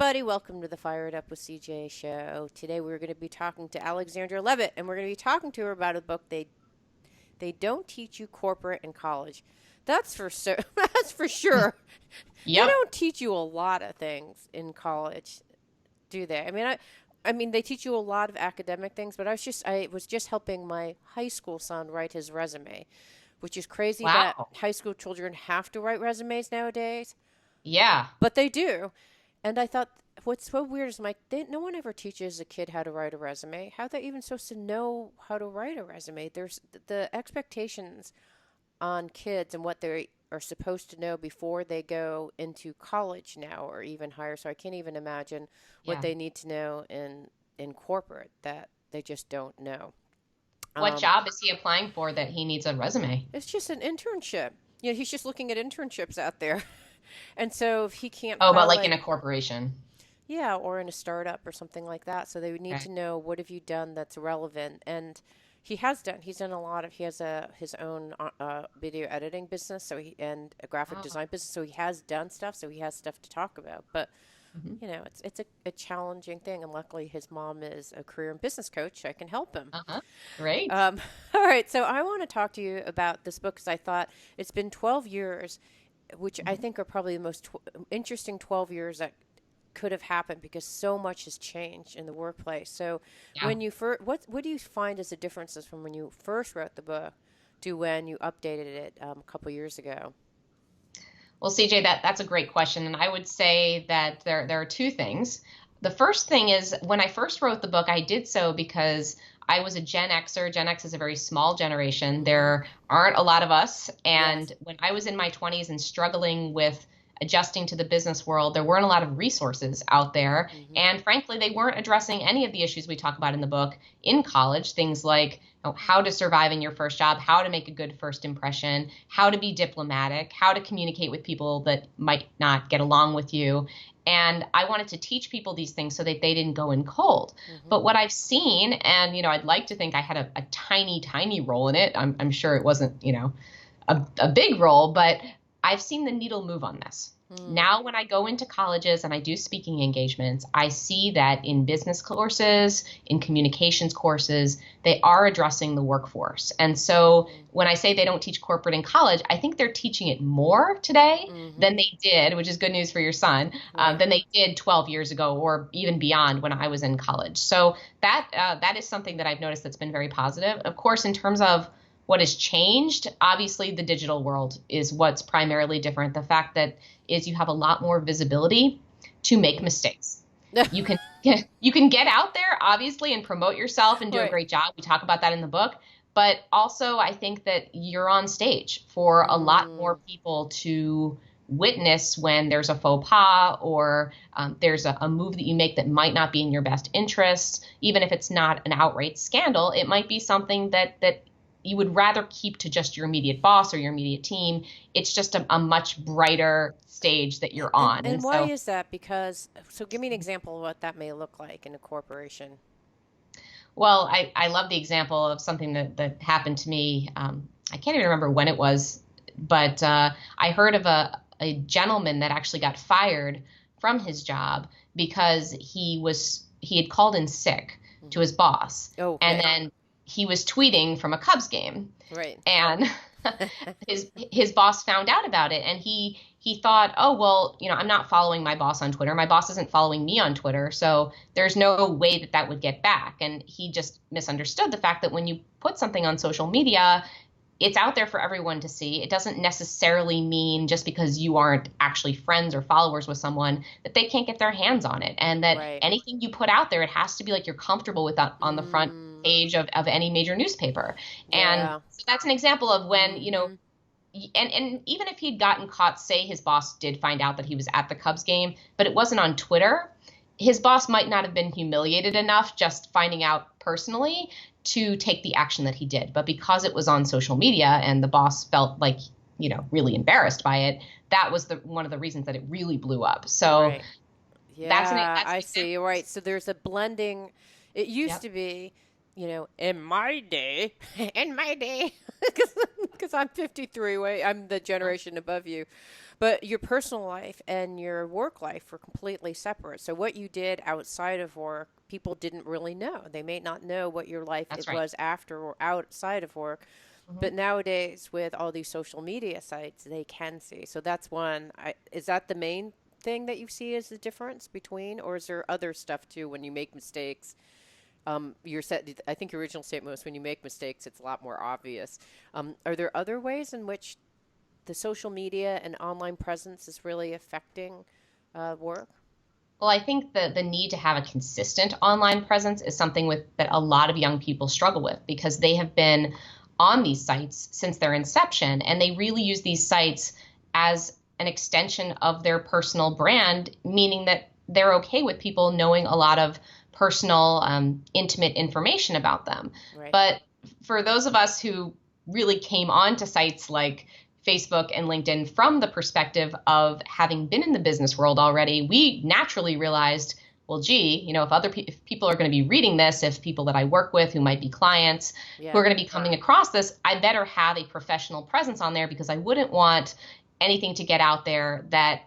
everybody. Welcome to the Fired Up with CJ show. Today we're going to be talking to Alexandra Levit, and we're going to be talking to her about a book they don't teach you corporate in college. That's for sure. They Yep. don't teach you a lot of things in college, do they? I mean they teach you a lot of academic things, but I was just helping my high school son write his resume, which is crazy that Wow. high school children have to write resumes nowadays. Yeah. But they do. And I thought, what's so weird is, no one ever teaches a kid how to write a resume. How are they even supposed to know how to write a resume? There's the expectations on kids and what they are supposed to know before they go into college now or even higher. So I can't even imagine what Yeah. they need to know in corporate that they just don't know. What Um, job is he applying for that he needs a resume? it's just an internship. He's just looking at internships out there. And so if he can't Oh, but like in highlight. a corporation. Yeah, or in a startup or something like that. So they would need Okay. to know, what have you done that's relevant. And he's done a lot of, he has his own video editing business, and a graphic Oh. design business. So he has done stuff. So he has stuff to talk about. But Hmm. it's a challenging thing. And luckily his mom is a career and business coach. I can help him. Uh-huh. Great. Um, all right. So I want to talk to you about this book because I thought it's been 12 years, which I Mhm. think are probably the most interesting 12 years that could have happened because so much has changed in the workplace. So Yeah. when you first, what do you find as the differences from when you first wrote the book to when you updated it a couple years ago? Well, CJ, that's a great question, and I would say that there are two things. The first thing is when I first wrote the book, I did so because I was a Gen Xer. Gen X is a very small generation. Hmm. There aren't a lot of us, Yes. and when I was in my 20s and struggling with adjusting to the business world, there weren't a lot of resources out there, Hmm. and frankly, they weren't addressing any of the issues we talk about in the book in college. Things like how to survive in your first job, how to make a good first impression, how to be diplomatic, how to communicate with people that might not get along with you. And I wanted to teach people these things so that they didn't go in cold. Hmm. But what I've seen, and I'd like to think I had a tiny, tiny role in it. I'm sure it wasn't, a big role, but I've seen the needle move on this. Mm. Now, when I go into colleges and I do speaking engagements, I see that in business courses, in communications courses, they are addressing the workforce. And so Hmm. when I say they don't teach corporate in college, I think they're teaching it more today Hmm. than they did, which is good news for your son, Right. than they did 12 years ago or even beyond when I was in college. So that is something that I've noticed that's been very positive. Of course, in terms of what has changed, obviously the digital world is what's primarily different. The fact that is you have a lot more visibility to make Hmm. mistakes. You can you can get out there obviously and promote yourself and do a Right. great job. We talk about that in the book, but also I think that you're on stage for a lot more Mm. people to witness when there's a faux pas or there's a move that you make that might not be in your best interests. Even if it's not an outright scandal, it might be something that you would rather keep to just your immediate boss or your immediate team. It's just a much brighter stage that you're And on. and And why so, is that? Because so give me an example of what that may look like in a corporation. well, I love the example of something that happened to me. I can't even remember when it was, but I heard of a gentleman that actually got fired from his job because he had called in sick to Hmm. his boss, and Okay. then he was tweeting from a Cubs game, Right. and his boss found out about it, and he thought, oh well, I'm not following my boss on Twitter, my boss isn't following me on Twitter, so there's no way that would get back. And he just misunderstood the fact that when you put something on social media, it's out there for everyone to see. It doesn't necessarily mean just because you aren't actually friends or followers with someone that they can't get their hands on it. And that Right. anything you put out there, it has to be like you're comfortable with that on the front Mm. page of any major newspaper. And Yeah. so that's an example of when, Hmm. and even if he'd gotten caught, say his boss did find out that he was at the Cubs game, but it wasn't on Twitter, his boss might not have been humiliated enough just finding out personally to take the action that he did. But because it was on social media and the boss felt like, really embarrassed by it, that was the one of the reasons that it really blew up. So Right. Yeah, that's I an see. You're example. right. So there's a blending. It used Yep. to be, in my day, in my day. because I'm 53, wait, I'm the generation above you. But your personal life and your work life were completely separate. So what you did outside of work, people didn't really know. They may not know what your life That's it right. was after or outside of work. Mhm. But nowadays, with all these social media sites, they can see. So that's one. Is that the main thing that you see as the difference between, or is there other stuff too when you make mistakes? I think your original statement was when you make mistakes, it's a lot more obvious. Are there other ways in which the social media and online presence is really affecting work? Well, I think the need to have a consistent online presence is something with that a lot of young people struggle with because they have been on these sites since their inception, and they really use these sites as an extension of their personal brand, meaning that they're okay with people knowing a lot of personal, intimate information about them. Right. But for those of us who really came onto sites like Facebook and LinkedIn from the perspective of having been in the business world already, we naturally realized, well, gee, if people are going to be reading this, if people that I work with who might be clients who Yeah. are going to be coming across this, I better have a professional presence on there because I wouldn't want anything to get out there that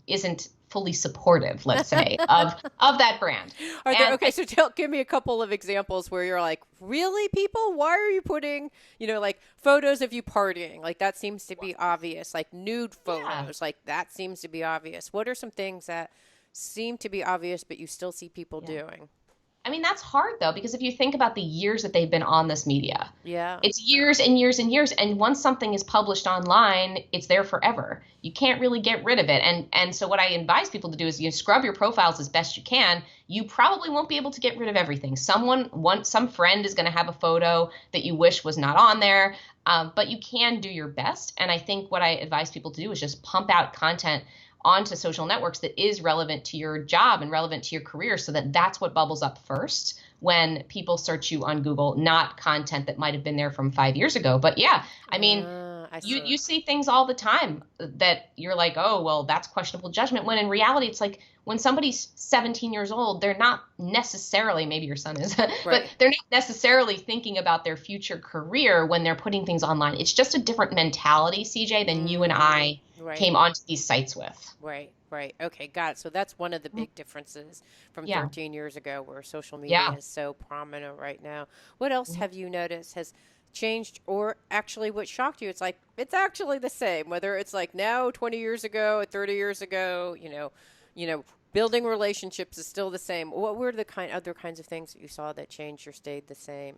isn't fully supportive, let's say, of that brand. Are there And okay? So give me a couple of examples where you're like, really, people? Why are you putting, like photos of you partying? Like that seems to be obvious. Like nude yeah, photos, like that seems to be obvious. What are some things that seem to be obvious, but you still see people yeah. doing? I mean, that's hard though, because if you think about the years that they've been on this media, Yeah. it's years and years and years. And once something is published online, it's there forever. You can't really get rid of it. And so what I advise people to do is scrub your profiles as best you can. You probably won't be able to get rid of everything. Some friend is going to have a photo that you wish was not on there, but you can do your best. And I think what I advise people to do is just pump out content onto social networks that is relevant to your job and relevant to your career so that that's what bubbles up first when people search you on Google, not content that might have been there from 5 years ago. But yeah, I mean, I you see. see things all the time that you're like, oh, well, that's questionable judgment. When in reality, it's like when somebody's 17 years old, they're not necessarily, maybe your son is, but Right. they're not necessarily thinking about their future career when they're putting things online. It's just a different mentality, CJ, than you and I Right. came onto these sites with. Right, right. Okay, got it. So that's one of the big differences from Yeah. 13 years ago where social media Yeah. is so prominent right now. What else have you noticed has changed or actually what shocked you? It's like it's actually the same whether it's like now 20 years ago or 30 years ago, building relationships is still the same. What were the other kinds of things that you saw that changed or stayed the same?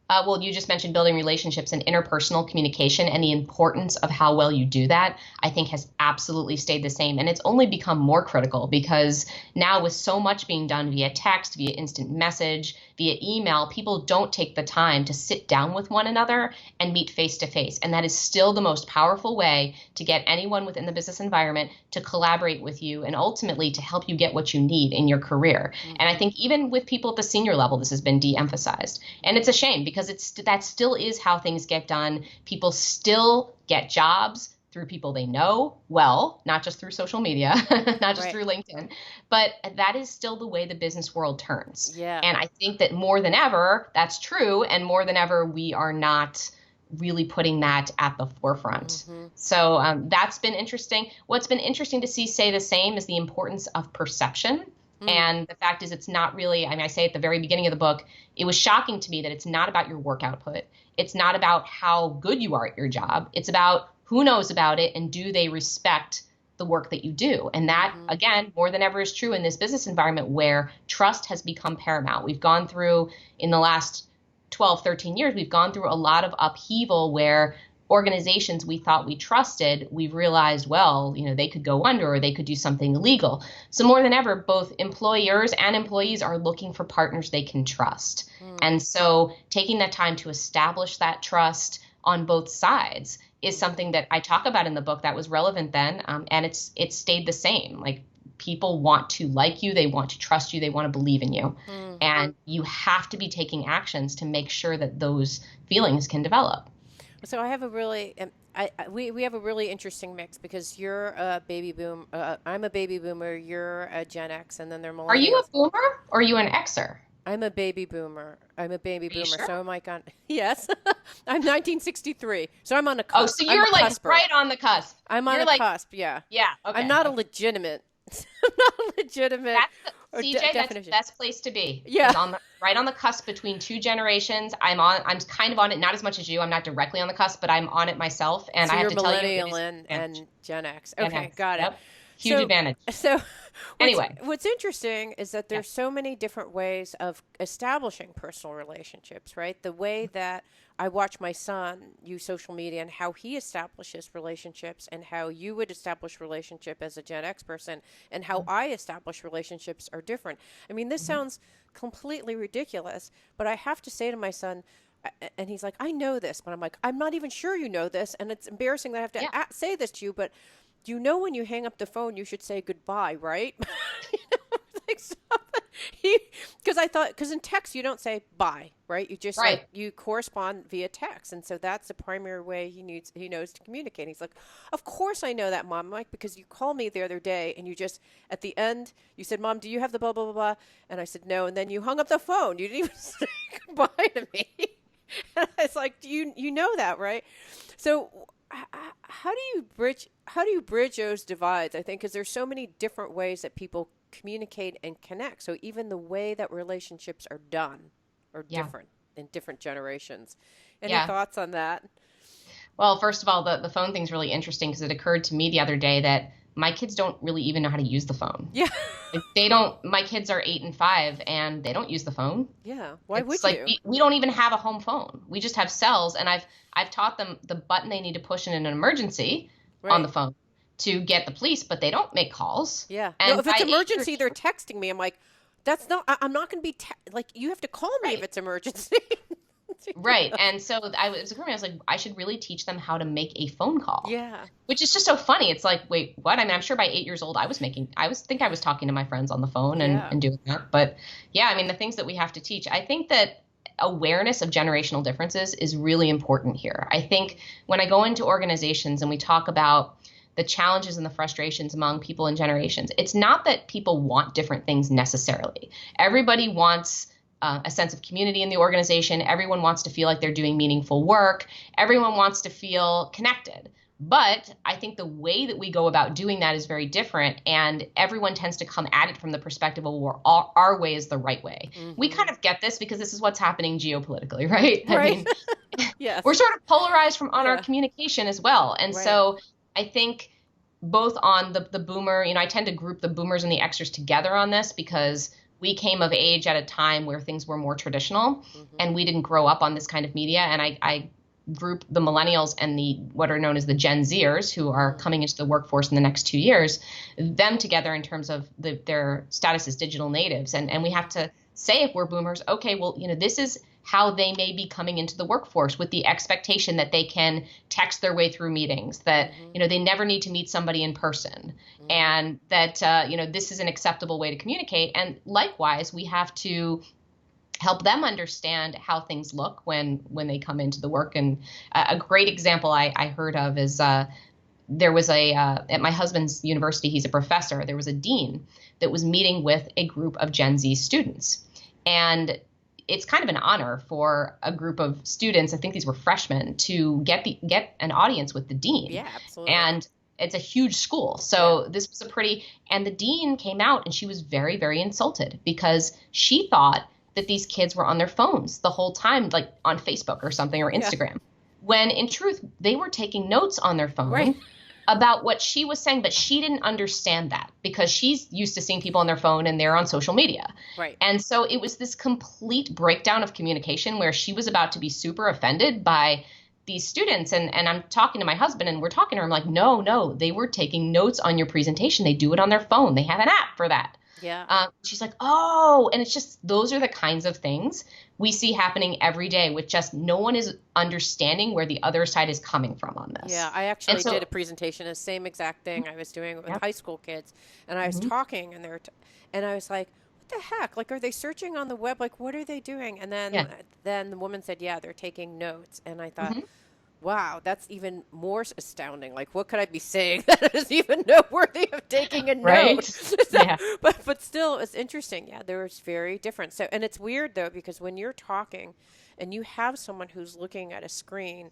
Well, you just mentioned building relationships and interpersonal communication, and the importance of how well you do that, I think, has absolutely stayed the same. And it's only become more critical because now, with so much being done via text, via instant message, via email, people don't take the time to sit down with one another and meet face to face. And that is still the most powerful way to get anyone within the business environment to collaborate with you and ultimately to help you get what you need in your career. And I Mm-hmm. think even with people at the senior level, this has been de-emphasized. And it's a shame because that still is how things get done. People still get jobs through people they know well, not just through social media, not just Right. through LinkedIn, but that is still the way the business world turns. Yeah. And I think that more than ever, that's true. And more than ever, we are not really putting that at the forefront. Mm-hmm. So that's been interesting. What's been interesting to see stay the same is the importance of perception. Mm. And the fact is, it's not really, I mean, I say at the very beginning of the book, it was shocking to me that it's not about your work output. It's not about how good you are at your job. It's about who knows about it and do they respect the work that you do. And that, Mm-hmm. again, more than ever is true in this business environment where trust has become paramount. We've gone through, in the last 12, 13 years, we've gone through a lot of upheaval where organizations we thought we trusted, we've realized, well, they could go under or they could do something illegal. So more than ever, both employers and employees are looking for partners they can trust. Mm. And so taking that time to establish that trust on both sides is something that I talk about in the book that was relevant then, and it's stayed the same. Like people want to like you, they want to trust you, they want to believe in you, Mm. and you have to be taking actions to make sure that those feelings can develop. So I have a really, we have a really interesting mix because you're a baby boom. I'm a baby boomer. You're a Gen X, and then they're Are you a millennials. boomer or are you an Xer? I'm a baby boomer. Are you So sure? am I on? Yes, I'm 1963. So I'm on a Oh, cusp. so I'm a you're like cusper. right on the cusp. I'm on You're a like, cusp. Yeah, yeah, I'm okay, not a okay. legitimate. I'm not a legitimate That's CJ, that's the definition. best place to be, Yeah. is on the right on the cusp between two generations. I'm kind of on it, not as much as you. I'm not directly on the cusp, but I'm on it myself, and So I have you're to tell you, it millennial is an advantage. and Gen X. Gen Okay, X. got it. Yep. Huge So advantage. so Anyway, what's interesting is that yeah. there's so many different ways of establishing personal relationships, right? The way that I watch my son use social media and how he establishes relationships and how you would establish relationship as a Gen X person and how I establish relationships are different. I mean, this Mhm. sounds completely ridiculous, but I have to say to my son, and he's like, I know this, but I'm like, I'm not even sure you know this, and it's embarrassing that I have to Yeah. say this to you, but you know when you hang up the phone, you should say goodbye, right? You know, like because I thought, because in text you don't say bye, right? You just like Right. you correspond via text, and so that's the primary way he knows to communicate. He's like, of course I know that, Mom. I'm like, because you called me the other day, and you just at the end you said, Mom, do you have the blah blah blah blah? And I said no, and then you hung up the phone. You didn't even say goodbye to me. And it's like, do you know that, right? So how do you bridge those divides? I think because there's so many different ways that people communicate and connect. So even the way that relationships are done are Yeah. different in different generations. Any Yeah. thoughts on that? Well, first of all, the phone thing's really interesting because it occurred to me the other day that my kids don't really even know how to use the phone. Yeah. Like, they don't, my kids are 8 and 5 and they don't use the phone. Yeah. Why It's would like you? we don't even have a home phone. We just have cells, and I've taught them the button they need to push in an emergency on the Right. phone to get the police, but they don't make calls. Yeah. No, And if it's by 8 years, emergency, they're texting me. I'm like, that's not, I'm not going to be, like, you have to call me if right, it's emergency. right. And so it was occurring to me, I was like, I should really teach them how to make a phone call, Yeah. which is just so funny. It's like, wait, what? I mean, I'm sure by 8 years old, I was talking to my friends on the phone and, Yeah. and doing that. But yeah, I mean, the things that we have to teach, I think that awareness of generational differences is really important here. I think when I go into organizations and we talk about the challenges and the frustrations among people in generations, it's not that people want different things necessarily. Everybody wants a sense of community in the organization. Everyone wants to feel like they're doing meaningful work. Everyone wants to feel connected. But I think the way that we go about doing that is very different, and everyone tends to come at it from the perspective of where our way is the right way. We Mm-hmm. kind of get this because this is what's happening geopolitically, right? I Right. mean, we're Yes. sort of polarized on our Yeah. communication as well. And Right. so I think both on the boomer, I tend to group the boomers and the Xers together on this because we came of age at a time where things were more traditional Mm-hmm. and we didn't grow up on this kind of media. And I group the millennials and the what are known as the Gen Zers, who are Mm-hmm. coming into the workforce in the next 2 years, them together in terms of their status as digital natives. And we have to say, if we're boomers, okay, well, this is how they may be coming into the workforce with the expectation that they can text their way through meetings, that Mm-hmm. they never need to meet somebody in person, Mm-hmm. and that this is an acceptable way to communicate. And likewise, we have to help them understand how things look when they come into the work. And a great example I heard of is there was at my husband's university, he's a professor, there was a dean that was meeting with a group of Gen Z students. And it's kind of an honor for a group of students, I think these were freshmen, to get an audience with the dean. Yeah, absolutely. And it's a huge school. Yeah. So this was and the dean came out and she was very, very insulted because she thought that these kids were on their phones the whole time, like on Facebook or something, or Yeah. Instagram, when in truth, they were taking notes on their Right. phone about what she was saying, but she didn't understand that because she's used to seeing people on their phone and they're on social media. Right. And so it was this complete breakdown of communication where she was about to be super offended by these students. And I'm talking to my husband and we're talking to her. I'm like, no, they were taking notes on your presentation. They do it on their phone. They have an app for that. Yeah. She's like, oh, and it's just, those are the kinds of things we see happening every day with just no one is understanding where the other side is coming from on this. Yeah, I And actually so, did a presentation, the same exact thing I was doing with yeah, high school kids, and I was hmm talking, and and I was like, "What the heck? Like, are they searching on the web? Like, what are they doing?" And yeah, then the woman said, "Yeah, they're taking notes," and I thought, hmm Wow, that's even more astounding. Like, what could I be saying that is even noteworthy of taking a Right? note? So, Yeah. but still, it's interesting. Yeah, there's very different. So, and it's weird though because when you're talking, and you have someone who's looking at a screen,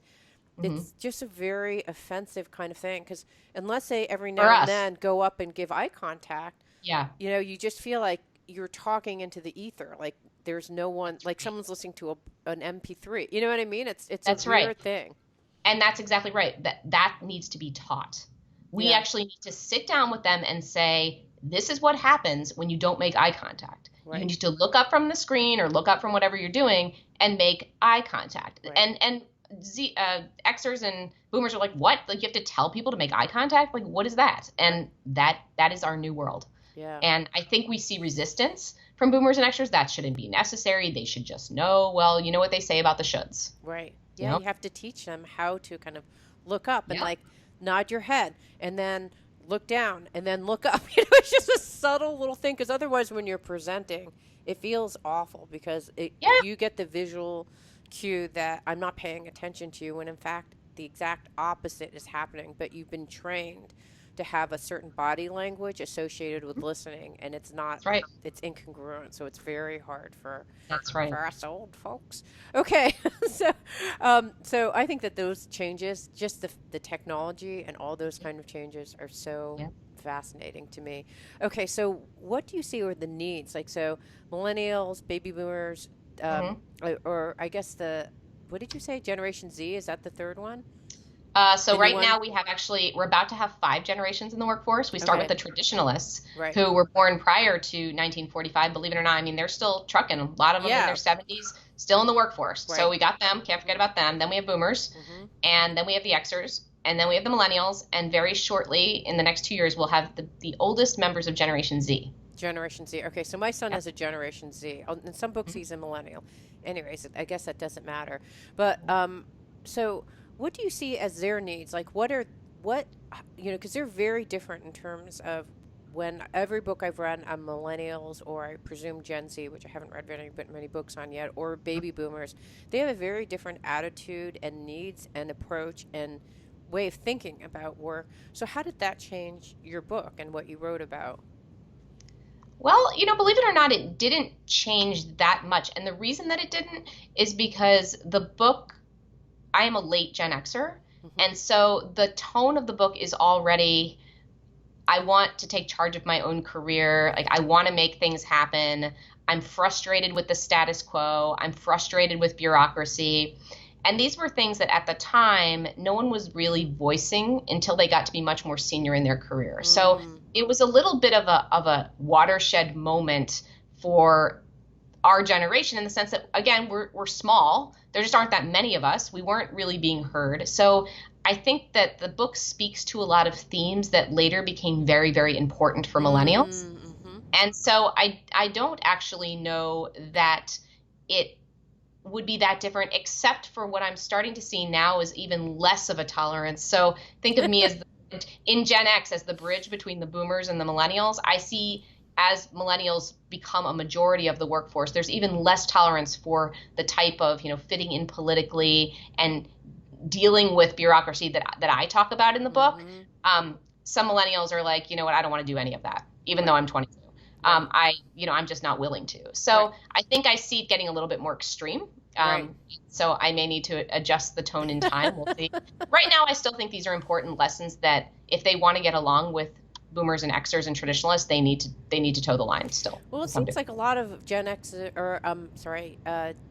Hmm. it's just a very offensive kind of thing. Because unless they every For now and us. then go up and give eye contact, Yeah. you just feel like you're talking into the ether. Like there's no one, That's like right. someone's listening to an MP3. You know what I mean? It's a That's right. weird thing. And that's exactly right. That needs to be taught. We Yeah. actually need to sit down with them and say, this is what happens when you don't make eye contact. You Right. need to look up from the screen or look up from whatever you're doing and make eye contact. Right. And Xers and boomers are like, what? Like you have to tell people to make eye contact? Like what is that? Right. And that is our new world. Yeah. And I think we see resistance from boomers and Xers. That shouldn't be necessary. They should just know, well, you know what they say about the shoulds. Right. You Yeah, know? you have to teach them how to kind of look up and Yeah. like nod your head and then look down and then look up. It's just a subtle little thing because otherwise when you're presenting, it feels awful because Yeah. you get the visual cue that I'm not paying attention to you when in fact the exact opposite is happening, but you've been trained to have a certain body language associated with listening and it's not That's right. it's incongruent, so it's very hard That's right. for us old folks. Okay, so so I think that those changes, just the technology and all those kind of changes, are so Yeah. fascinating to me. Okay, so what do you see are the needs? Like, so millennials, baby boomers, Hmm. or I guess the what did you say? Generation Z, is that the third one? So The new right one? now we're about to have five generations in the workforce. We start with Okay, the traditionalists right. who were born prior to 1945. Believe it or not, I mean, they're still trucking. A lot of them in their Yeah, 70s, still in the workforce. So right. we got them. Can't forget about them. Then we have boomers, Hmm. and then we have the Xers, and then we have the millennials. And very shortly, in the next 2 years, we'll have the oldest members of Generation Z. Generation Z. Okay, so my son Yeah. is a Generation Z. Oh, in some books, he's a millennial. Anyways, I guess that doesn't matter. But so what do you see as their needs? Like, what because they're very different in terms of when every book I've read on millennials or I presume Gen Z, which I haven't read many books on yet, or baby boomers, they have a very different attitude and needs and approach and way of thinking about work. So how did that change your book and what you wrote about? Well, believe it or not, it didn't change that much. And the reason that it didn't is because the book, I am a late Gen Xer. Hmm. And so the tone of the book is already, I want to take charge of my own career. Like, I want to make things happen. I'm frustrated with the status quo. I'm frustrated with bureaucracy. And these were things that at the time, no one was really voicing until they got to be much more senior in their career. So Mm, it was a little bit of a watershed moment for our generation in the sense that, again, we're small. There just aren't that many of us. We weren't really being heard. So I think that the book speaks to a lot of themes that later became very, very important for millennials. mm-hmm. And so I don't actually know that it would be that different, except for what I'm starting to see now is even less of a tolerance. So think of me as in Gen X as the bridge between the boomers and the millennials. I see as millennials become a majority of the workforce, there's even less tolerance for the type of, fitting in politically and dealing with bureaucracy that I talk about in the book. Mm-hmm. Some millennials are like, you know what, I don't want to do any of that, even though Right, I'm 22. right, I'm just not willing to. right, So I think I see it getting a little bit more extreme. right. So I may need to adjust the tone in time. We'll see. Right now, I still think these are important lessons that if they want to get along with boomers and Xers and traditionalists, they need to toe the line still Well, to it some seems degree. like a lot of Gen X or sorry,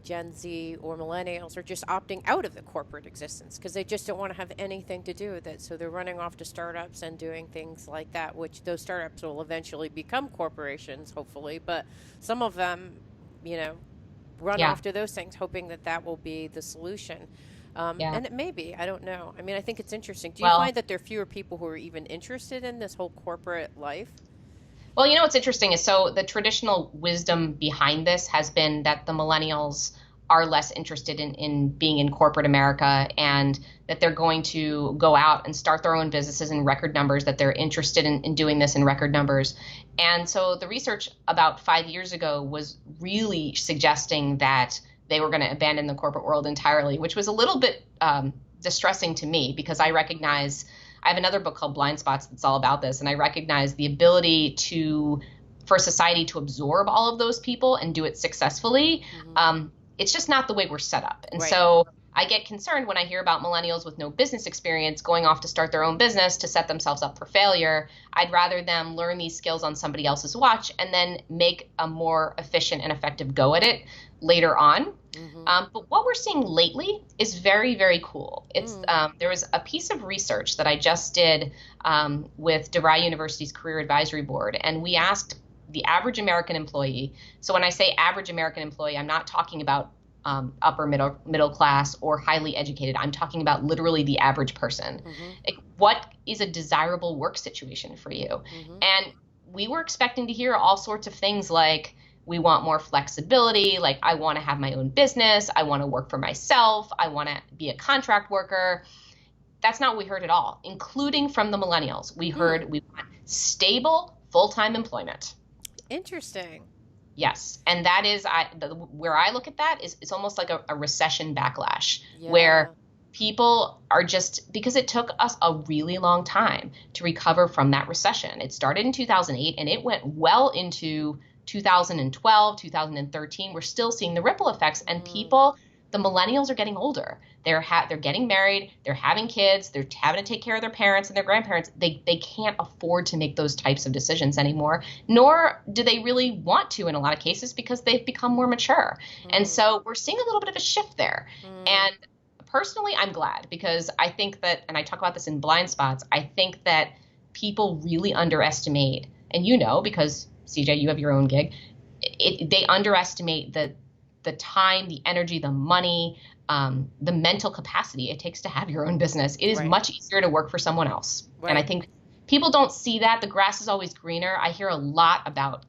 Gen Z or millennials are just opting out of the corporate existence because they just don't want to have anything to do with it. So they're running off to startups and doing things like that, which those startups will eventually become corporations, hopefully. But some of them, you know, run Yeah, off to those things, hoping that that will be the solution. yeah. And it may be. I don't know. I mean, I think it's interesting. Do you Well, find that there are fewer people who are even interested in this whole corporate life? Well, what's interesting is so the traditional wisdom behind this has been that the millennials are less interested in being in corporate America and that they're going to go out and start their own businesses in record numbers, that they're interested in doing this in record numbers. And so the research about 5 years ago was really suggesting that they were going to abandon the corporate world entirely, which was a little bit distressing to me because I recognize I have another book called Blind Spots that's all about this, and I recognize the ability for society to absorb all of those people and do it successfully. It's just not the way we're set up. And so I get concerned when I hear about millennials with no business experience going off to start their own business to set themselves up for failure. I'd rather them learn these skills on somebody else's watch and then make a more efficient and effective go at it later on. But what we're seeing lately is very, very cool. There was a piece of research that I just did with DeVry University's Career Advisory Board, and we asked the average American employee. So when I say average American employee, I'm not talking about upper middle class or highly educated. I'm talking about literally the average person. Like, what is a desirable work situation for you? And we were expecting to hear all sorts of things like, we want more flexibility, like I want to have my own business, I want to work for myself, I want to be a contract worker. That's not what we heard at all, including from the millennials. We heard we want stable, full-time employment. Interesting. Yes. And that is, where I look at that is it's almost like a recession backlash, where people are just, because it took us a really long time to recover from that recession. It started in 2008 and it went well into 2012, 2013. We're still seeing the ripple effects, and people, the millennials are getting older. They're getting married, they're having kids, they're having to take care of their parents and their grandparents. They can't afford to make those types of decisions anymore, nor do they really want to in a lot of cases because they've become more mature. And so we're seeing a little bit of a shift there. And personally, I'm glad, because I think that, and I talk about this in Blind Spots, I think that people really underestimate, and because CJ, you have your own gig, they underestimate the time, the energy, the money, the mental capacity it takes to have your own business. It is much easier to work for someone else. And I think people don't see that. The grass is always greener. I hear a lot about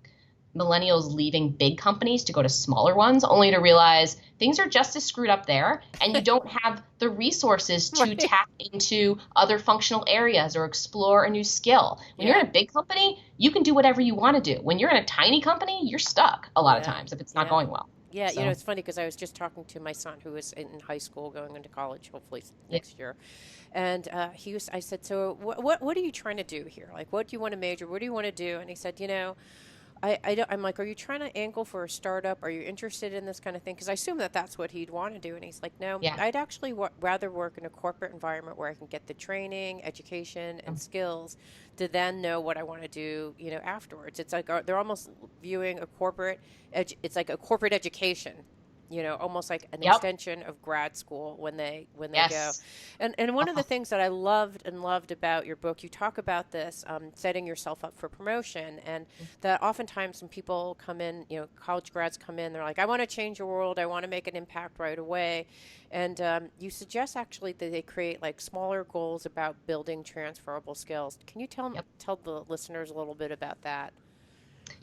millennials leaving big companies to go to smaller ones, only to realize things are just as screwed up there, and you don't have the resources to tap into other functional areas or explore a new skill. When you're in a big company, you can do whatever you want to do. When you're in a tiny company, you're stuck a lot of times if it's not going well. Yeah, so. It's funny because I was just talking to my son who is in high school, going into college, hopefully next year, and I said, so what are you trying to do here? Like, what do you want to major? What do you want to do? And he said, I'm like, are you trying to angle for a startup? Are you interested in this kind of thing? Because I assume that's what he'd want to do. And he's like, no, I'd actually rather work in a corporate environment where I can get the training, education, and skills to then know what I want to do, afterwards. It's like they're almost viewing a corporate, it's like a corporate education. Almost like an extension of grad school when they go. And one of the things that I loved about your book, you talk about this, setting yourself up for promotion, and that oftentimes when people come in, college grads come in, they're like, I want to change the world, I want to make an impact right away. And you suggest actually that they create like smaller goals about building transferable skills. Can you tell the listeners a little bit about that?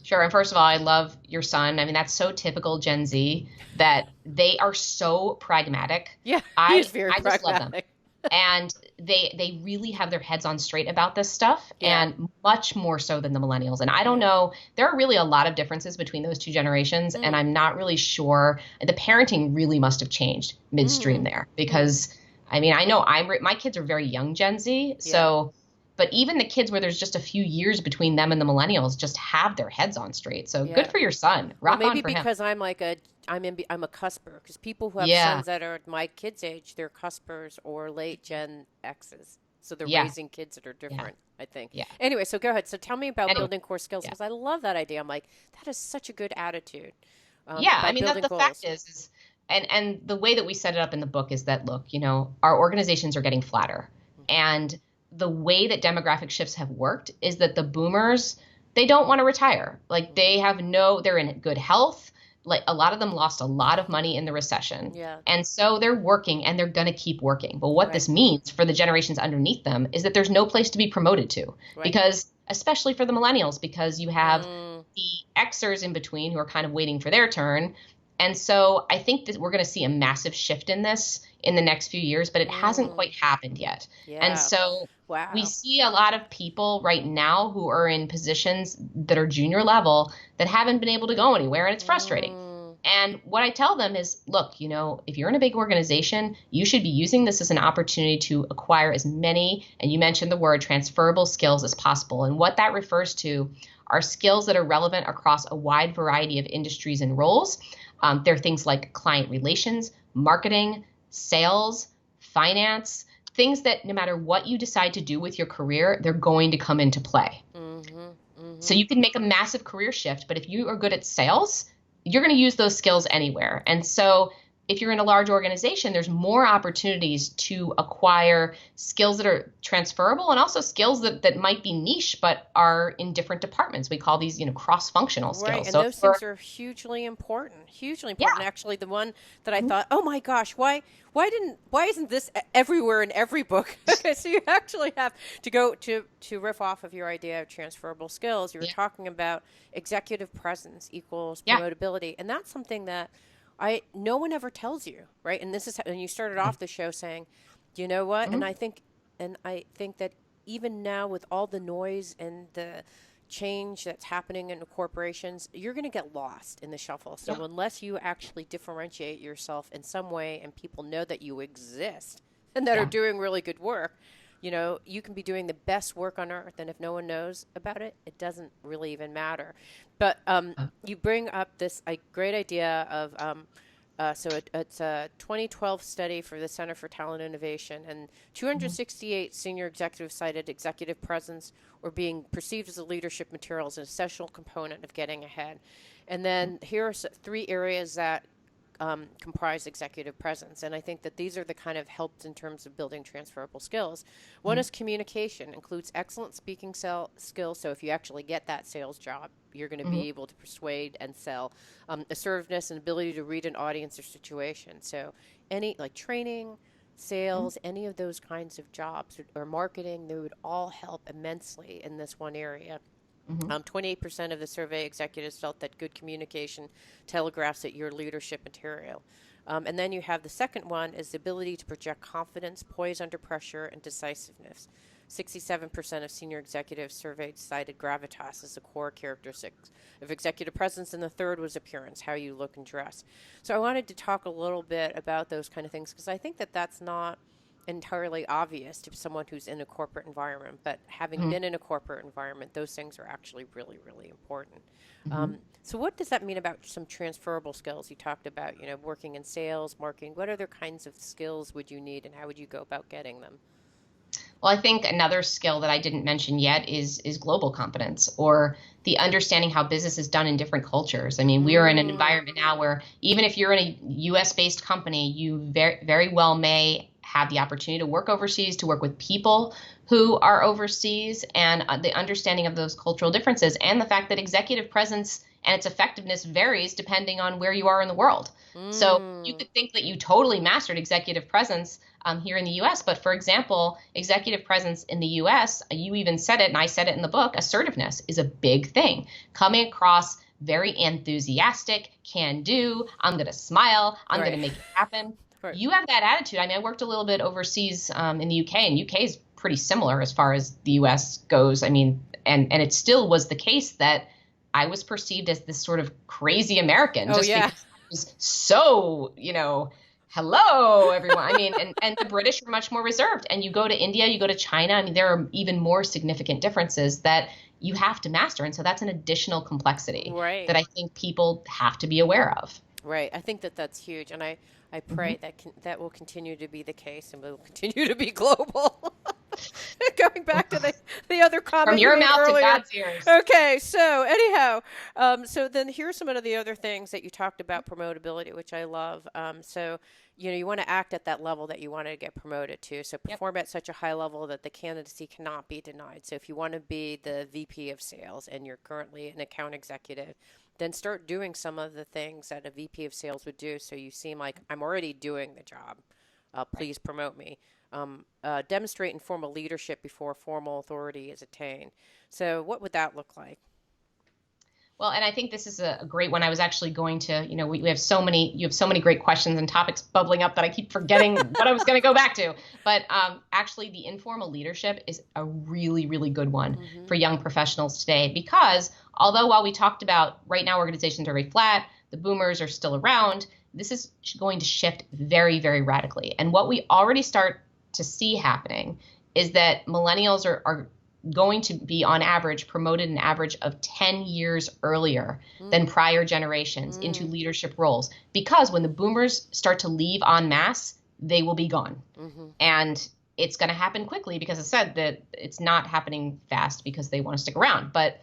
Sure. And first of all, I love your son. I mean, that's so typical Gen Z that they are so pragmatic. Yeah, he's very pragmatic. Just love them. And they really have their heads on straight about this stuff, and much more so than the millennials. And I don't know, there are really a lot of differences between those two generations, and I'm not really sure. The parenting really must have changed midstream there, because I mean, I know my kids are very young Gen Z, so. But even the kids where there's just a few years between them and the millennials just have their heads on straight. So good for your son. Rock on for him. Maybe because I'm like I'm a cusper. Because people who have sons that are my kids' age, they're cuspers or late Gen X's. So they're raising kids that are different, I think. Yeah. Anyway, so go ahead. So tell me about building core skills, because I love that idea. I'm like, that is such a good attitude. I mean, the fact is, and the way that we set it up in the book is that, look, our organizations are getting flatter. And the way that demographic shifts have worked is that the boomers, they don't want to retire. Like they're in good health. Like a lot of them lost a lot of money in the recession. Yeah. And so they're working and they're going to keep working. But what this means for the generations underneath them is that there's no place to be promoted to, because especially for the millennials, because you have the Xers in between who are kind of waiting for their turn. And so I think that we're going to see a massive shift in this in the next few years, but it hasn't quite happened yet. Yeah. And so we see a lot of people right now who are in positions that are junior level that haven't been able to go anywhere, and it's frustrating. And what I tell them is, look, if you're in a big organization, you should be using this as an opportunity to acquire as many, and you mentioned the word transferable skills, as possible. And what that refers to are skills that are relevant across a wide variety of industries and roles. There are things like client relations, marketing, sales, finance, things that no matter what you decide to do with your career, they're going to come into play. So you can make a massive career shift, but if you are good at sales, you're going to use those skills anywhere. And so if you're in a large organization, there's more opportunities to acquire skills that are transferable, and also skills that might be niche but are in different departments. We call these, cross-functional skills. Right, and those things are hugely important. Hugely important. Yeah. Actually, the one that I thought, oh my gosh, why isn't this everywhere in every book? Okay, so you actually have to go to riff off of your idea of transferable skills. You were talking about executive presence equals promotability, and that's something that no one ever tells you, right? And this is and you started off the show saying, you know what? And I think that even now, with all the noise and the change that's happening in corporations, you're going to get lost in the shuffle. So unless you actually differentiate yourself in some way, and people know that you exist and that are doing really good work, you can be doing the best work on earth, and if no one knows about it, it doesn't really even matter. But you bring up this great idea of it's a 2012 study for the Center for Talent Innovation, and 268 senior executives cited executive presence or being perceived as a leadership material as an essential component of getting ahead. And then here are 3 areas that comprise executive presence. And I think that these are the kind of helps in terms of building transferable skills. One is communication, includes excellent speaking skills. So if you actually get that sales job, you're going to be able to persuade and sell. Assertiveness and ability to read an audience or situation. So any training, sales, any of those kinds of jobs or marketing, they would all help immensely in this one area. 28% of the survey executives felt that good communication telegraphs that your leadership material. And then you have the second one is the ability to project confidence, poise under pressure, and decisiveness. 67% of senior executives surveyed cited gravitas as a core characteristic of executive presence, and the third was appearance, how you look and dress. So I wanted to talk a little bit about those kind of things, because I think that that's not entirely obvious to someone who's in a corporate environment, but having been in a corporate environment, those things are actually really, really important. So what does that mean about some transferable skills? You talked about, working in sales, marketing. What other kinds of skills would you need, and how would you go about getting them? Well, I think another skill that I didn't mention yet is global competence, or the understanding how business is done in different cultures. I mean, we are in an environment now where even if you're in a U.S.-based company, you very, very well may have the opportunity to work overseas, to work with people who are overseas, and the understanding of those cultural differences, and the fact that executive presence and its effectiveness varies depending on where you are in the world. So you could think that you totally mastered executive presence here in the U.S., but for example, executive presence in the U.S., you even said it, and I said it in the book, assertiveness is a big thing. Coming across very enthusiastic, can do, I'm going to smile, I'm going to make it happen. Right. You have that attitude. I mean, I worked a little bit overseas in the UK, and UK is pretty similar as far as the US goes. I mean, and it still was the case that I was perceived as this sort of crazy American. Because I was so, hello, everyone. I mean, and the British are much more reserved. And you go to India, you go to China, I mean, there are even more significant differences that you have to master. And so that's an additional complexity that I think people have to be aware of. Right. I think that that's huge. And I pray that will continue to be the case, and will continue to be global. Going back to the other comment from your mouth earlier. To God's ears. Okay, so anyhow, so then here's some of the other things that you talked about, promotability, which I love. So you want to act at that level that you want to get promoted to. So perform at such a high level that the candidacy cannot be denied. So if you want to be the VP of sales and you're currently an account executive, then start doing some of the things that a VP of sales would do. So you seem like, I'm already doing the job. Please promote me. Demonstrate informal leadership before formal authority is attained. So what would that look like? Well, and I think this is a great one. I was actually going to, we have so many great questions and topics bubbling up that I keep forgetting what I was going to go back to. But actually, the informal leadership is a really, really good one for young professionals today, because although while we talked about right now organizations are very flat, the boomers are still around, this is going to shift very, very radically. And what we already start to see happening is that millennials are going to be on average promoted an average of 10 years earlier than prior generations into leadership roles, because when the boomers start to leave en masse, they will be gone. And it's going to happen quickly, because I said that it's not happening fast because they want to stick around. But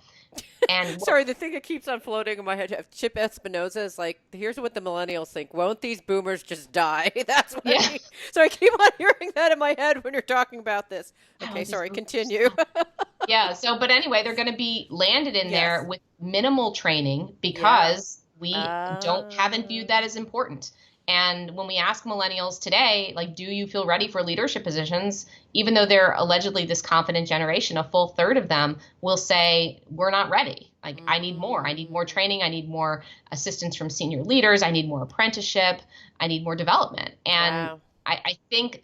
sorry, the thing that keeps on floating in my head, Chip Espinoza is like, here's what the millennials think. Won't these boomers just die? That's what so I keep on hearing that in my head when you're talking about this. Okay, sorry, continue. Yeah. So, but anyway, they're going to be landed in there with minimal training, because we haven't viewed that as important. And when we ask millennials today, like, do you feel ready for leadership positions? Even though they're allegedly this confident generation, a full third of them will say, we're not ready. Like, I need more. I need more training. I need more assistance from senior leaders. I need more apprenticeship. I need more development. And I think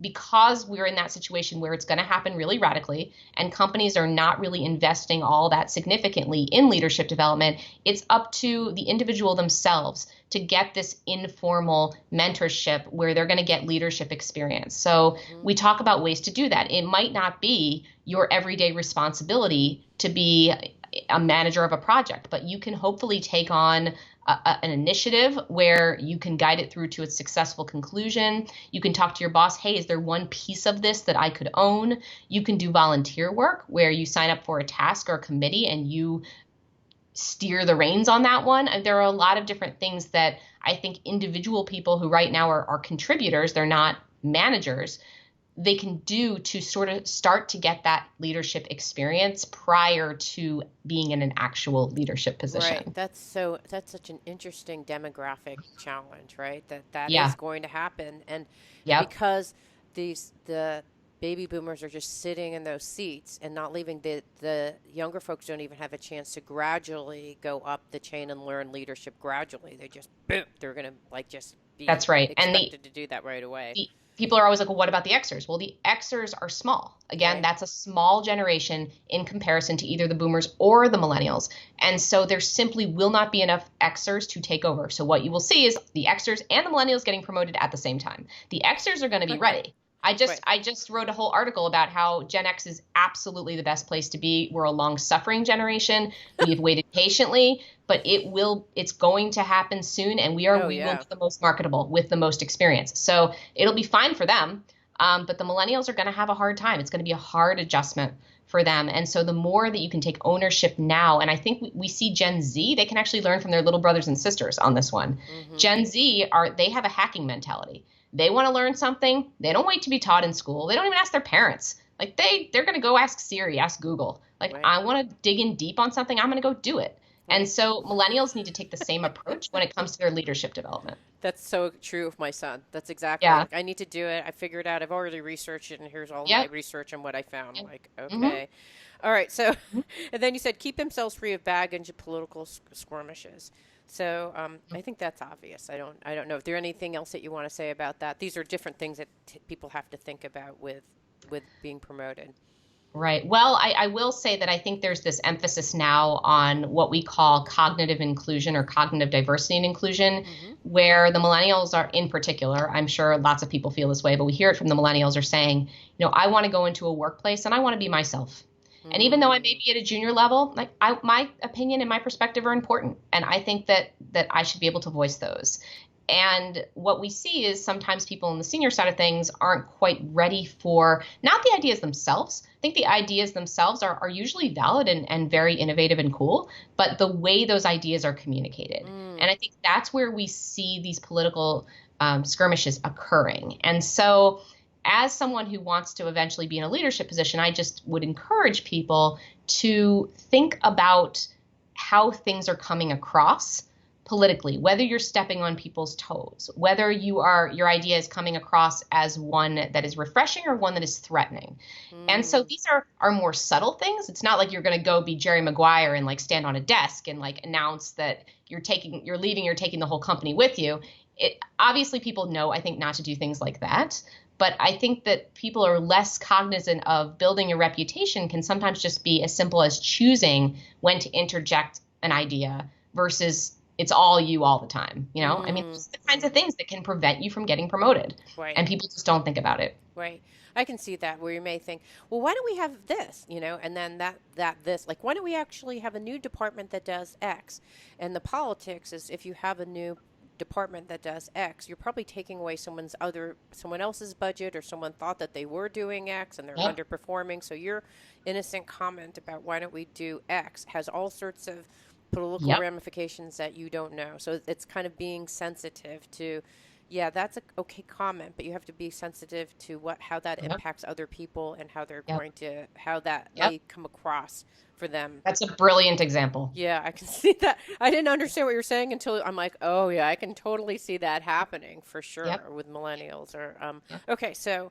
because we're in that situation where it's going to happen really radically, and companies are not really investing all that significantly in leadership development, it's up to the individual themselves to get this informal mentorship where they're going to get leadership experience. So we talk about ways to do that. It might not be your everyday responsibility to be a manager of a project, but you can hopefully take on an initiative where you can guide it through to its successful conclusion. You can talk to your boss, hey, is there one piece of this that I could own? You can do volunteer work where you sign up for a task or a committee and you steer the reins on that one. And there are a lot of different things that I think individual people who right now are contributors, they're not managers, they can do to sort of start to get that leadership experience prior to being in an actual leadership position. Right. That's such an interesting demographic challenge, right? That is going to happen. And because the baby boomers are just sitting in those seats and not leaving, the younger folks don't even have a chance to gradually go up the chain and learn leadership gradually. They just, boom, they're going to like just be That's right. expected to do that right away. People are always like, well, what about the Xers? Well, the Xers are small. Again, that's a small generation in comparison to either the boomers or the millennials. And so there simply will not be enough Xers to take over. So what you will see is the Xers and the millennials getting promoted at the same time. The Xers are going to be ready. I just wrote a whole article about how Gen X is absolutely the best place to be. We're a long-suffering generation. We've waited patiently, but it's going to happen soon, and we will be the most marketable with the most experience. So it'll be fine for them, but the millennials are going to have a hard time. It's going to be a hard adjustment for them. And so the more that you can take ownership now, and I think we see Gen Z, they can actually learn from their little brothers and sisters on this one. Gen Z, they have a hacking mentality. They want to learn something. They don't wait to be taught in school. They don't even ask their parents. Like they're going to go ask Siri, ask Google. Like, I want to dig in deep on something. I'm going to go do it. And so millennials need to take the same approach when it comes to their leadership development. That's so true of my son. That's exactly like, I need to do it. I figured out. I've already researched it, and here's all my research and what I found. Like, okay. All right. So, and then you said keep themselves free of baggage and political skirmishes. So I think that's obvious. I don't know. Is there anything else that you want to say about that? These are different things that people have to think about with being promoted. Right. Well, I will say that I think there's this emphasis now on what we call cognitive inclusion or cognitive diversity and inclusion, where the millennials are in particular. I'm sure lots of people feel this way, but we hear it from the millennials are saying, I want to go into a workplace and I want to be myself. And even though I may be at a junior level, like my opinion and my perspective are important. And I think that I should be able to voice those. And what we see is sometimes people in the senior side of things aren't quite ready for not the ideas themselves. I think the ideas themselves are usually valid and very innovative and cool, but the way those ideas are communicated. And I think that's where we see these political skirmishes occurring. And so as someone who wants to eventually be in a leadership position, I just would encourage people to think about how things are coming across politically, whether you're stepping on people's toes, whether your idea is coming across as one that is refreshing or one that is threatening. And so these are more subtle things. It's not like you're going to go be Jerry Maguire and like stand on a desk and like announce that you're leaving, you're taking the whole company with you. Obviously people know, I think, not to do things like that. But I think that people are less cognizant of building a reputation can sometimes just be as simple as choosing when to interject an idea versus it's all you all the time. I mean, Mm, those are the kinds of things that can prevent you from getting promoted. right. And people just don't think about it. Right. I can see that where you may think, well, why don't we have this, and then this, like, why don't we actually have a new department that does X? And the politics is if you have a new department that does X, you're probably taking away someone else's budget, or someone thought that they were doing X and they're Yep. underperforming. So your innocent comment about why don't we do X has all sorts of political Yep. ramifications that you don't know. So it's kind of being sensitive to, yeah, that's a okay comment, but you have to be sensitive to how that Yep. impacts other people and Yep. how that Yep. may come across for them. That's a brilliant example. Yeah, I can see that. I didn't understand what you were saying until I'm like, oh yeah, I can totally see that happening for sure Yep. with millennials. Or Yep. okay, so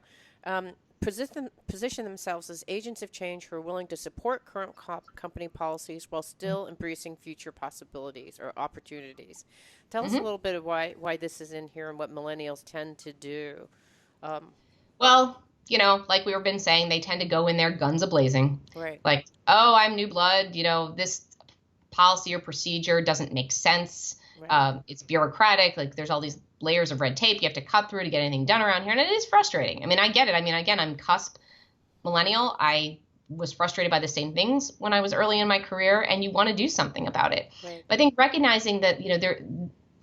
position themselves as agents of change who are willing to support current company policies while still embracing future possibilities or opportunities. Tell us a Hmm. little bit of why this is in here and what millennials tend to do. Um, Well, like we were been saying, they tend to go in there guns a-blazing. right, Like, oh, I'm new blood. This policy or procedure doesn't make sense. right. It's bureaucratic. Like, there's all these layers of red tape you have to cut through to get anything done around here. And it is frustrating. I mean, I get it. I mean, again, I'm cusp millennial. I was frustrated by the same things when I was early in my career, and you want to do something about it. Right. But I think recognizing that,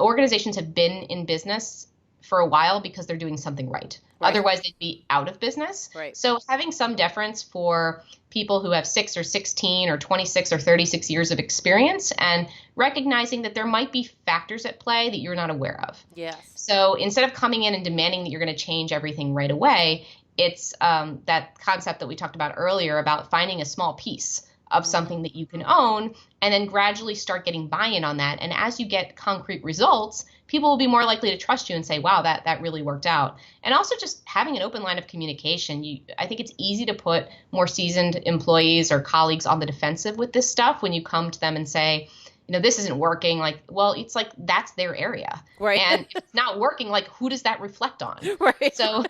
organizations have been in business for a while because they're doing something right. Right. Otherwise, they'd be out of business. Right. So having some deference for people who have 6 or 16 or 26 or 36 years of experience, and recognizing that there might be factors at play that you're not aware of. Yes. So instead of coming in and demanding that you're going to change everything right away, it's that concept that we talked about earlier about finding a small piece of something that you can own, and then gradually start getting buy-in on that. And as you get concrete results, people will be more likely to trust you and say, wow, that really worked out. And also just having an open line of communication. I think it's easy to put more seasoned employees or colleagues on the defensive with this stuff when you come to them and say, this isn't working. Like, well, it's like that's their area. Right. And if it's not working, like, who does that reflect on? Right. So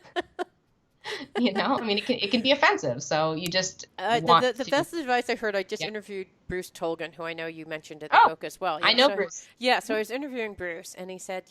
I mean, it can be offensive. So you just want the to. best advice I heard, I just Yep. interviewed Bruce Tolgan, who I know you mentioned in the Oh, book as well. I Yeah, know so, Bruce. yeah, so I was interviewing Bruce, and he said,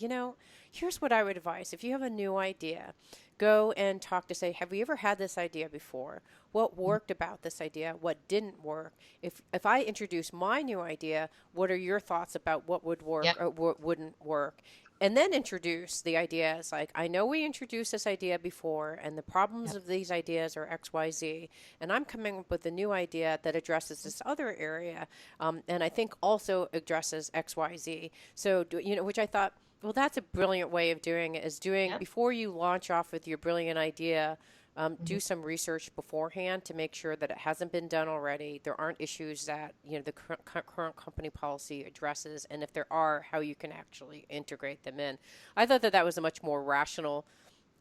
here's what I would advise. If you have a new idea, go and talk to, say, have you ever had this idea before? What worked about this idea? What didn't work? If I introduce my new idea, what are your thoughts about what would work Yep. or what wouldn't work? And then introduce the ideas like, I know we introduced this idea before, and the problems Yep. of these ideas are XYZ, and I'm coming up with a new idea that addresses this other area, and I think also addresses XYZ. So, which I thought, well, that's a brilliant way of doing it, is doing, Yep. before you launch off with your brilliant idea, do Mhm. some research beforehand to make sure that it hasn't been done already. There aren't issues that the current company policy addresses, and if there are, how you can actually integrate them in. I thought that was a much more rational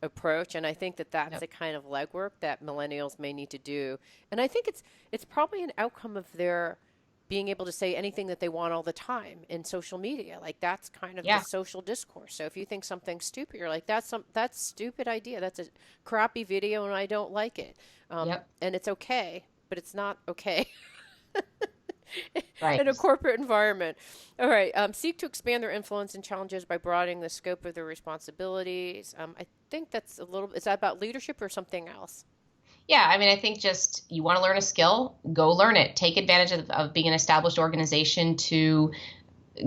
approach, and I think that that's Yep. the kind of legwork that millennials may need to do. And I think it's probably an outcome of their being able to say anything that they want all the time in social media. Like, that's kind of the Yeah. social discourse. So if you think something's stupid, you're like, that's stupid idea. That's a crappy video, and I don't like it. Yep. And it's okay, but it's not okay Right. in a corporate environment. All right. Seek to expand their influence and challenges by broadening the scope of their responsibilities. I think that's is that about leadership or something else? Yeah, I mean, I think just you want to learn a skill, go learn it. Take advantage of being an established organization to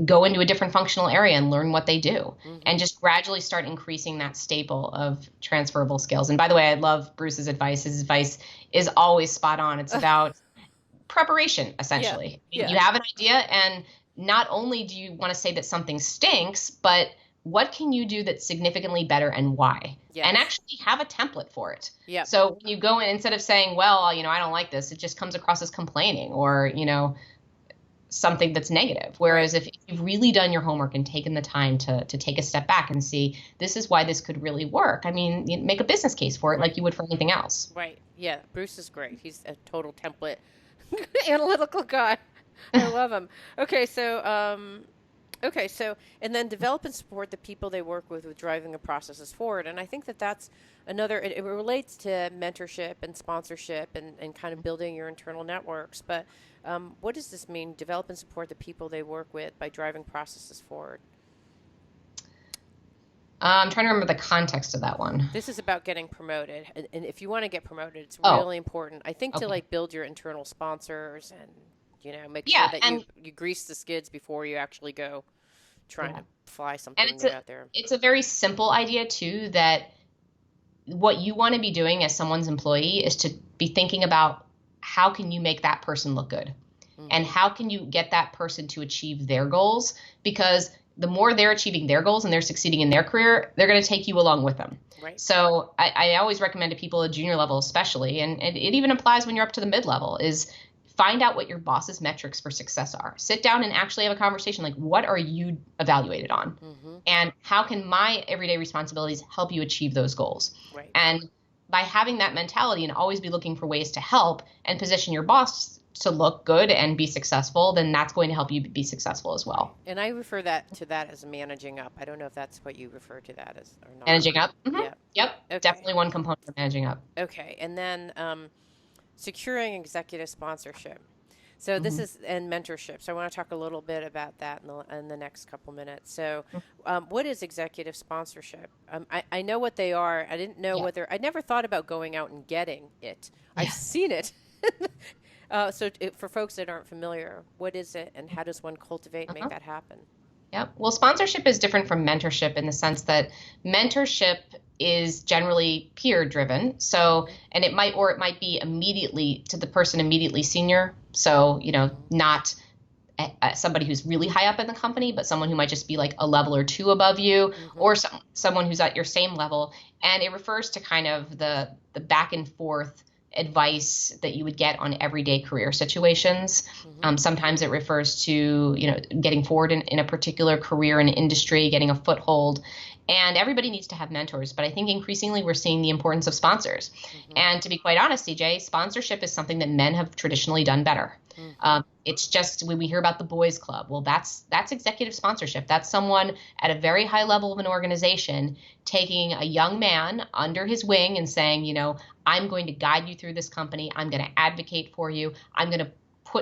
go into a different functional area and learn what they do, and just gradually start increasing that staple of transferable skills. And by the way, I love Bruce's advice. His advice is always spot on. It's about preparation, essentially. Yeah. You have an idea, and not only do you want to say that something stinks, but what can you do that's significantly better and why? Yes. And actually have a template for it. Yep. So when you go in, instead of saying, well, I don't like this, it just comes across as complaining or, something that's negative. Whereas if you've really done your homework and taken the time to take a step back and see, this is why this could really work. I mean, you make a business case for it like you would for anything else. Right. Yeah. Bruce is great. He's a total template analytical guy. I love him. Okay. So, Okay, so and then develop and support the people they work with driving the processes forward. And I think that that's another. It relates to mentorship and sponsorship and kind of building your internal networks. But what does this mean? Develop and support the people they work with by driving processes forward. I'm trying to remember the context of that one. This is about getting promoted, and if you want to get promoted, it's Oh, really important. I think to okay. like build your internal sponsors and make sure Yeah, that and you grease the skids before you actually go trying yeah. to fly And something new out there. it's a very simple idea too, that what you want to be doing as someone's employee is to be thinking about how can you make that person look good, and Hmm. how can you get that person to achieve their goals, because the more they're achieving their goals and they're succeeding in their career, they're going to take you along with them. Right. So I always recommend to people at junior level especially, and it even applies when you're up to the mid level, is find out what your boss's metrics for success are. Sit down and actually have a conversation, like, what are you evaluated on, Hmm. and how can my everyday responsibilities help you achieve those goals? Right. And by having that mentality and always be looking for ways to help and position your boss to look good and be successful, then that's going to help you be successful as Right. well. And I refer that to that as managing up. I don't know if that's what you refer to that as or not. Managing up. Yeah. Yep. Okay. Definitely one component of managing up. Okay. And then securing executive sponsorship. So this Hmm. is and mentorship. So I want to talk a little bit about that in the next couple minutes. So, what is executive sponsorship? I know what they are. I didn't know Yeah. whether I never thought about going out and getting it. I've Yeah. seen it. For folks that aren't familiar, what is it, and how does one cultivate and make Uh-huh. that happen? Yep. Well, sponsorship is different from mentorship in the sense that mentorship is generally peer driven. So, Mm-hmm. and it might be immediately to the person immediately senior. So, Mm-hmm. not somebody who's really high up in the company, but someone who might just be like a level or two above you, Mm-hmm. or someone who's at your same level. And it refers to kind of the back and forth advice that you would get on everyday career situations. Mm-hmm. Sometimes it refers to, getting forward in a particular career and industry, getting a foothold. And everybody needs to have mentors, but I think increasingly we're seeing the importance of sponsors. Mm-hmm. And to be quite honest, CJ, sponsorship is something that men have traditionally done better. Mm-hmm. It's just when we hear about the boys club, well, that's executive sponsorship. That's someone at a very high level of an organization taking a young man under his wing and saying, I'm going to guide you through this company. I'm going to advocate for you. I'm going to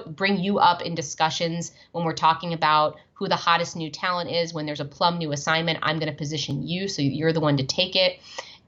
bring you up in discussions when we're talking about who the hottest new talent is. When there's a plum new assignment, I'm going to position you so you're the one to take it.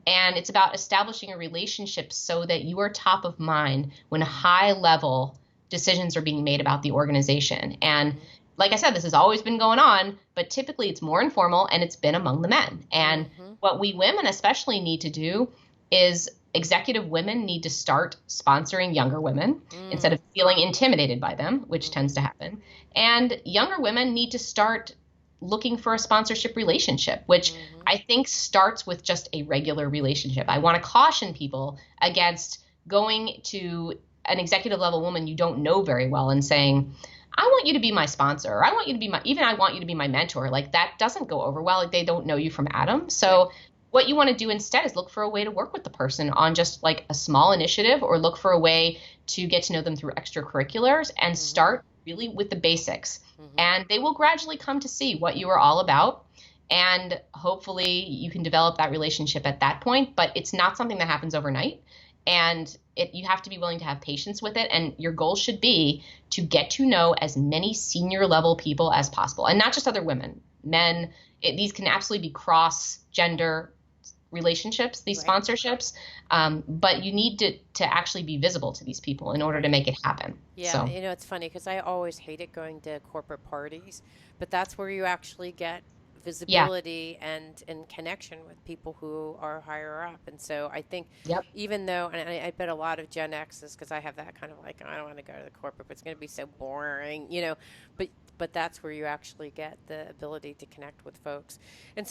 And it's about establishing a relationship so that you are top of mind when high level decisions are being made about the organization. And Mm-hmm. like I said, this has always been going on, but typically it's more informal and it's been among the men. And Mm-hmm. what we women especially need to do is executive women need to start sponsoring younger women instead of feeling intimidated by them, which Mm-hmm. tends to happen. And younger women need to start looking for a sponsorship relationship, which Mm-hmm. I think starts with just a regular relationship. I want to caution people against going to an executive level woman you don't know very well and saying, I want you to be my sponsor, or I want you to be I want you to be my mentor. Like, that doesn't go over well. Like, they don't know you from Adam. Right. So what you want to do instead is look for a way to work with the person on just like a small initiative, or look for a way to get to know them through extracurriculars and Mm-hmm. start really with the basics. Mm-hmm. And they will gradually come to see what you are all about. And hopefully you can develop that relationship at that point, but it's not something that happens overnight. And you have to be willing to have patience with it. And your goal should be to get to know as many senior level people as possible, and not just other women, men. These can absolutely be cross gender relationships, these Right. sponsorships. But you need to actually be visible to these people in order to Right. make it happen. Yeah, So it's funny because I always hated going to corporate parties, but that's where you actually get yeah, visibility and connection with people who are higher up. And so I think yep. even though, and I bet a lot of Gen X's, because I have that kind of like, I don't want to go to the corporate, but it's going to be so boring, but that's where you actually get the ability to connect with folks. And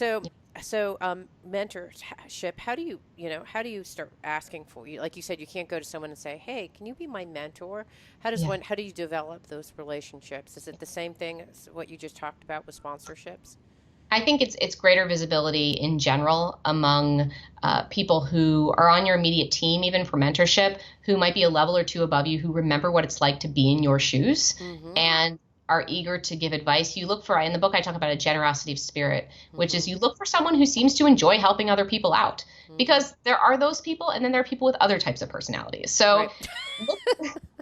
mentorship, how do you start asking for you? Like you said, you can't go to someone and say, "Hey, can you be my mentor?" Yeah. How do you develop those relationships? Is it the same thing as what you just talked about with sponsorships? I think it's greater visibility in general among people who are on your immediate team, even for mentorship, who might be a level or two above you, who remember what it's like to be in your shoes. Mm-hmm. And are eager to give advice, you look for, in the book, I talk about a generosity of spirit, which is you look for someone who seems to enjoy helping other people out, because there are those people, and then there are people with other types of personalities. So, Right. look,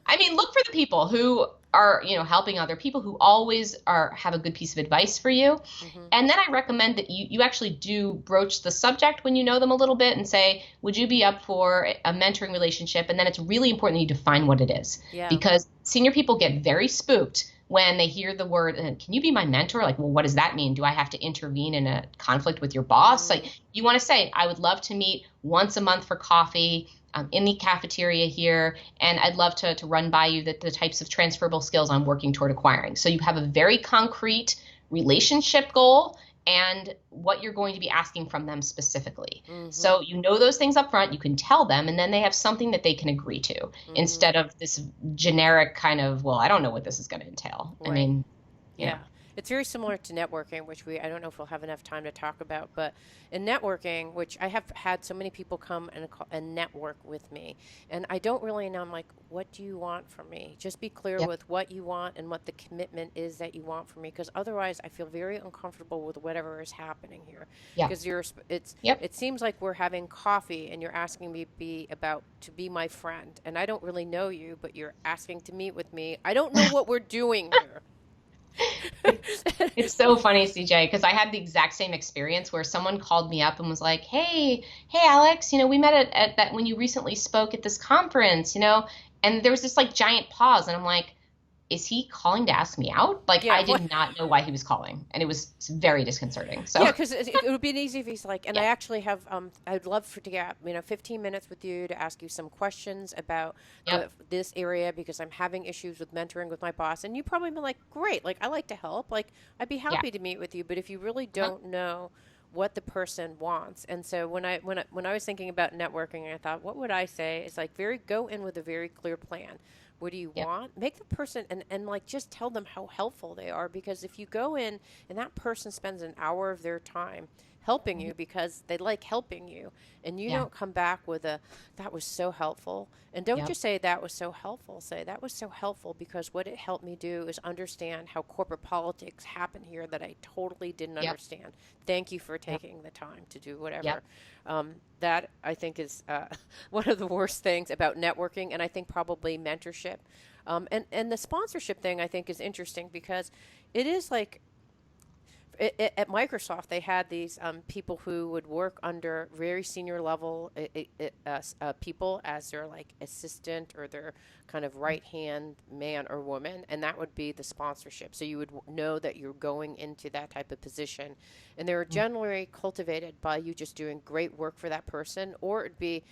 I mean, look for the people who are, helping other people, who always have a good piece of advice for you. Mm-hmm. And then I recommend that you actually do broach the subject when you know them a little bit and say, would you be up for a mentoring relationship? And then it's really important that you define what it is, Yeah. because senior people get very spooked when they hear the word, can you be my mentor? Like, well, what does that mean? Do I have to intervene in a conflict with your boss? Like, you want to say, I would love to meet once a month for coffee in the cafeteria here, and I'd love to run by you the types of transferable skills I'm working toward acquiring. So you have a very concrete relationship goal and what you're going to be asking from them specifically. So you know those things up front, you can tell them, and then they have something that they can agree to, instead of this generic kind of, well, I don't know what this is going to entail. Right. I mean, yeah. It's very similar to networking, which I don't know if we'll have enough time to talk about, but in networking, which I have had so many people come and network with me, and I don't really know, I'm like, what do you want from me? Just be clear with what you want and what the commitment is that you want from me, because otherwise I feel very uncomfortable with whatever is happening here. Because it seems like we're having coffee and you're asking me to be my friend, and I don't really know you, but you're asking to meet with me. I don't know what we're doing here. It's so funny, CJ, because I had the exact same experience where someone called me up and was like, hey, Alex, we met at that when you recently spoke at this conference, and there was this like giant pause, and I'm like, is he calling to ask me out? Like, I did not know why he was calling, and it was very disconcerting. So yeah, because it would be easy if he's like, and I actually have, I'd love to get 15 minutes with you to ask you some questions about this area, because I'm having issues with mentoring with my boss, and you probably be like, great, like I like to help, like I'd be happy to meet with you, but if you really don't know what the person wants, and so when I was thinking about networking, I thought, what would I say? It's like go in with a very clear plan. What do you want? Make the person and like just tell them how helpful they are, because if you go in and that person spends an hour of their time helping you because they like helping you, and you don't come back with that was so helpful, and don't just say that was so helpful, say that was so helpful because what it helped me do is understand how corporate politics happen here that I totally didn't understand. Thank you for taking the time to do whatever. That I think is one of the worst things about networking, and I think probably mentorship, and the sponsorship thing I think is interesting, because it is like at Microsoft, they had these people who would work under very senior level people as their like assistant or their kind of right hand man or woman, and that would be the sponsorship. So you would know that you're going into that type of position, and they were generally cultivated by you just doing great work for that person, or it'd be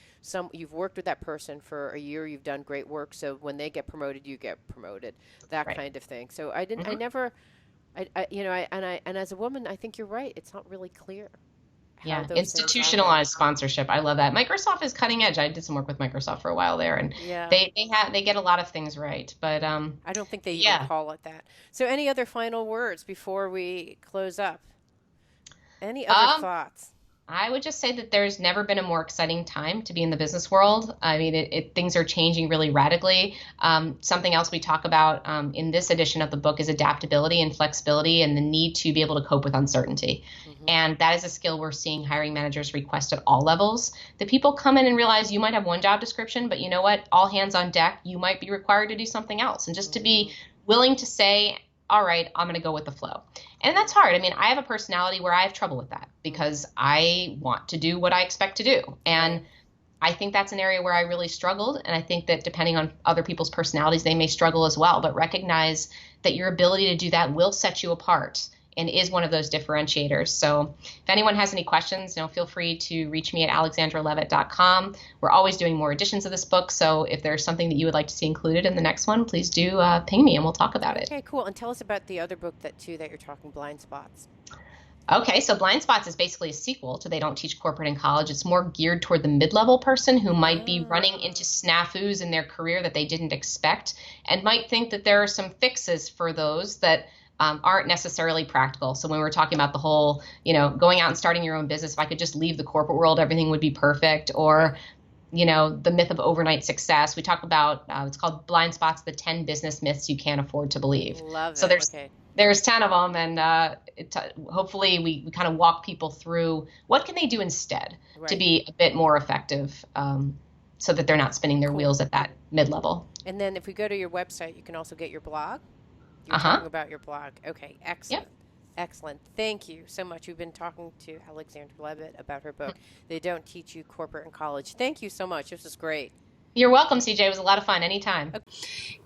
you've worked with that person for a year, you've done great work, so when they get promoted, you get promoted, that kind of thing. So I never. And as a woman, I think you're right. It's not really clear. Institutionalized sponsorship. I love that. Microsoft is cutting edge. I did some work with Microsoft for a while there, and they get a lot of things right. But I don't think they even call it that. So, any other final words before we close up? Any other thoughts? I would just say that there's never been a more exciting time to be in the business world. I mean, things are changing really radically. Something else we talk about in this edition of the book is adaptability and flexibility, and the need to be able to cope with uncertainty. And that is a skill we're seeing hiring managers request at all levels. The people come in and realize you might have one job description, but you know what? All hands on deck, you might be required to do something else. And just to be willing to say, all right, I'm going to go with the flow. And that's hard. I mean, I have a personality where I have trouble with that because I want to do what I expect to do. And I think that's an area where I really struggled. And I think that depending on other people's personalities, they may struggle as well. But recognize that your ability to do that will set you apart and is one of those differentiators. So if anyone has any questions, feel free to reach me at alexandralevit.com. We're always doing more editions of this book. So if there's something that you would like to see included in the next one, please do ping me and we'll talk about it. Okay, cool. And tell us about the other book that you're talking, Blind Spots. Okay, so Blind Spots is basically a sequel to They Don't Teach Corporate in College. It's more geared toward the mid-level person who might be running into snafus in their career that they didn't expect and might think that there are some fixes for those that aren't necessarily practical. So when we're talking about the whole, going out and starting your own business, if I could just leave the corporate world, everything would be perfect. Or, the myth of overnight success. We talk about it's called Blind Spots: the 10 Business Myths You Can't Afford to Believe. Love So it. Okay. there's 10 of them, and hopefully we kind of walk people through what can they do instead to Right. be a bit more effective, so that they're not spinning their Cool. wheels at that mid-level. And then if we go to your website, you can also get your blog. You were Uh-huh. talking about your blog. Okay, Yep. excellent. Excellent. Thank you so much. We've been talking to Alexandra Levit about her book, They Don't Teach You Corporate in College. Thank you so much. This was great. You're welcome, CJ. It was a lot of fun. Anytime. Okay.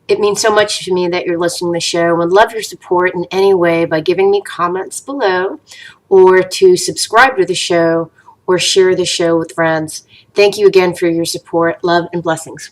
It means so much to me that you're listening to the show. I would love your support in any way by giving me comments below, or to subscribe to the show, or share the show with friends. Thank you again for your support. Love and blessings.